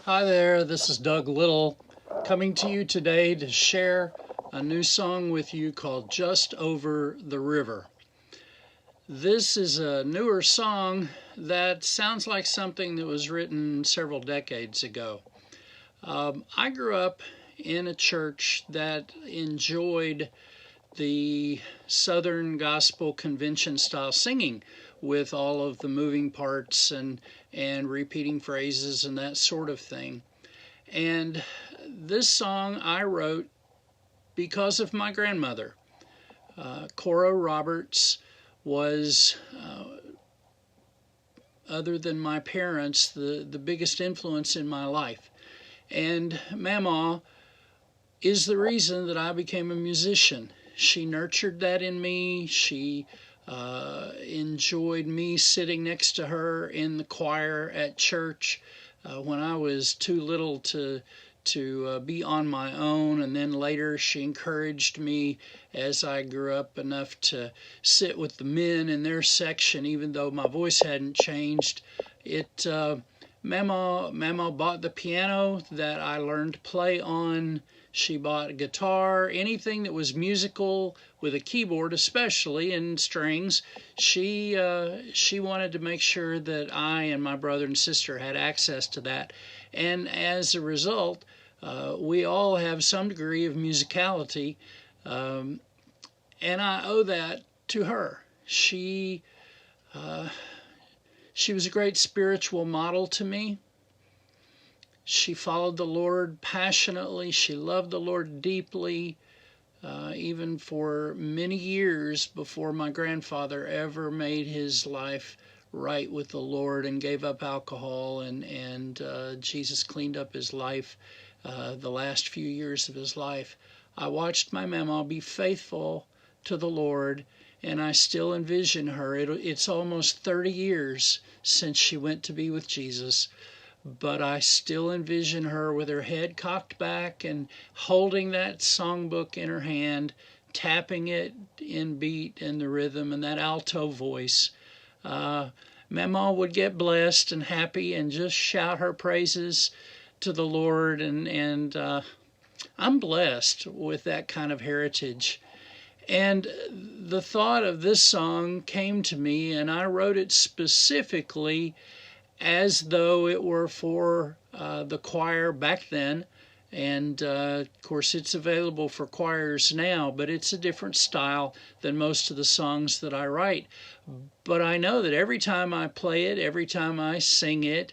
Hi there, this is Doug Little coming to you today to share a new song with you called Just Over the River. This is a newer song that sounds like something that was written several decades ago. I grew up in a church that enjoyed the Southern Gospel Convention style singing with all of the moving parts and repeating phrases and that sort of thing. And this song I wrote because of my grandmother. Cora Roberts was, other than my parents, the biggest influence in my life. And Mamaw is the reason that I became a musician. She nurtured that in me. She enjoyed me sitting next to her in the choir at church when I was too little to be on my own, and then later she encouraged me as I grew up enough to sit with the men in their section, even though my voice hadn't changed. Mamaw bought the piano that I learned to play on. She bought a guitar, anything that was musical with a keyboard, especially and strings. She wanted to make sure that I and my brother and sister had access to that, and as a result, we all have some degree of musicality, and I owe that to her. She was a great spiritual model to me. She followed the Lord passionately. She loved the Lord deeply, even for many years before my grandfather ever made his life right with the Lord and gave up alcohol, and Jesus cleaned up his life the last few years of his life. I watched my Mamaw be faithful to the Lord, and I still envision her. It's almost 30 years since she went to be with Jesus, but I still envision her with her head cocked back and holding that songbook in her hand, tapping it in beat and the rhythm and that alto voice. Mamaw would get blessed and happy and just shout her praises to the Lord, and I'm blessed with that kind of heritage. And the thought of this song came to me, and I wrote it specifically as though it were for the choir back then. And of course, it's available for choirs now, but it's a different style than most of the songs that I write. But I know that every time I play it, every time I sing it,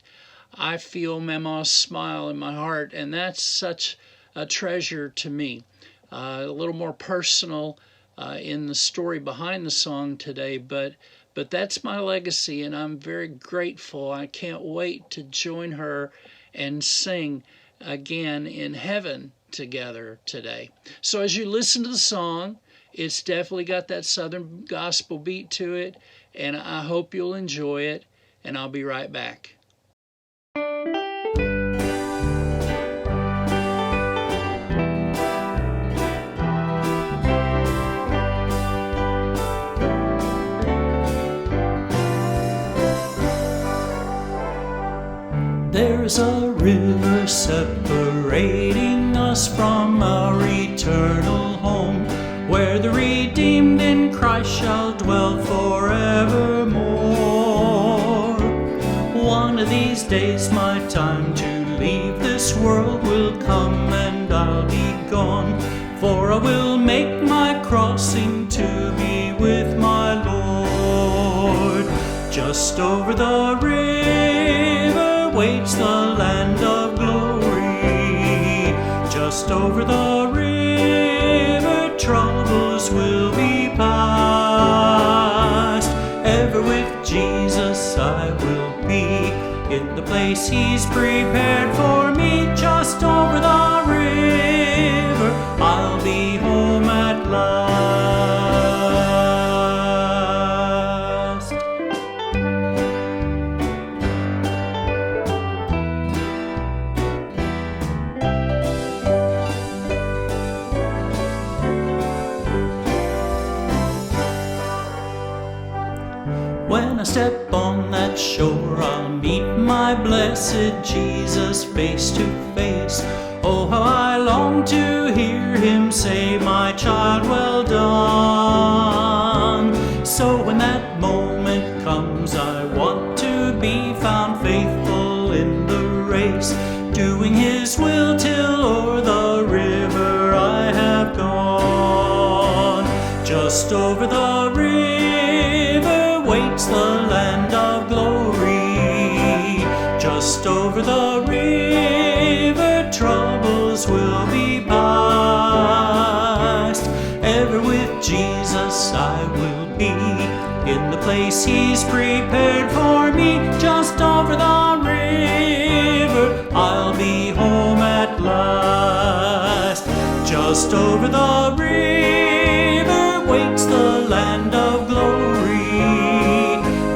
I feel Mamaw's smile in my heart, and that's such a treasure to me. A little more personal in the story behind the song today, but that's my legacy, and I'm very grateful. I can't wait to join her and sing again in heaven together today. So as you listen to the song, it's definitely got that Southern gospel beat to it, and I hope you'll enjoy it, and I'll be right back. There's a river separating us from our eternal home, where the redeemed in Christ shall dwell forevermore. One of these days my time to leave this world will come, and I'll be gone, for I will make my crossing to be with my Lord. Just over the river waits the land of glory. Just over the river troubles will be past. Ever with Jesus I will be, in the place He's prepared for me. Just over the river I'll be home at last. When I step on that shore, I'll meet my my blessed Jesus face to face. Oh, how I long to hear him say, my child, well done. So when that moment comes, I want to be found faithful in the race, doing his will till o'er the river I have gone. Just over the river waits the land of glory. Just over the river troubles will be past. Ever with Jesus I will be, in the place he's prepared for me. Just over the river I'll be home at last. Just over the river waits the land of glory.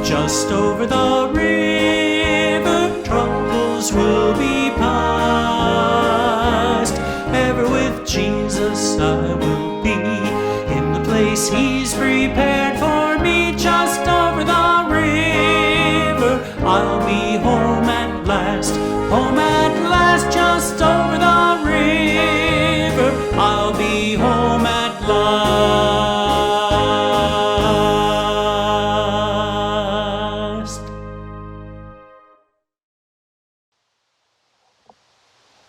Just over the river troubles will be past. Ever with Jesus I will be, in the place he's prepared for me. Just over the river I'll be home at last. Home at last. Just over the river I'll be home at last.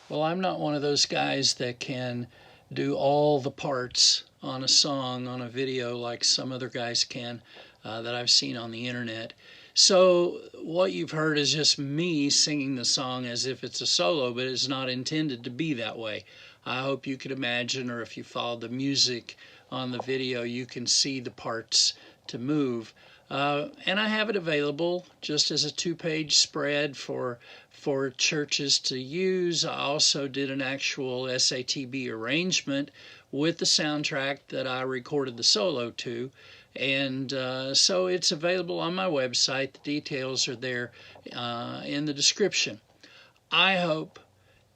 Well, I'm not one of those guys that can do all the parts on a song, on a video, like some other guys can that I've seen on the internet. So what you've heard is just me singing the song as if it's a solo, but it's not intended to be that way. I hope you could imagine, or if you followed the music on the video, you can see the parts to move. And I have it available just as a 2-page spread for churches to use. I also did an actual SATB arrangement with the soundtrack that I recorded the solo to. And so it's available on my website. The details are there in the description. I hope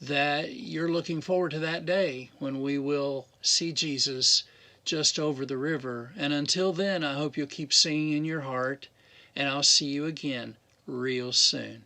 that you're looking forward to that day when we will see Jesus just over the river. And until then, I hope you'll keep singing in your heart, and I'll see you again real soon.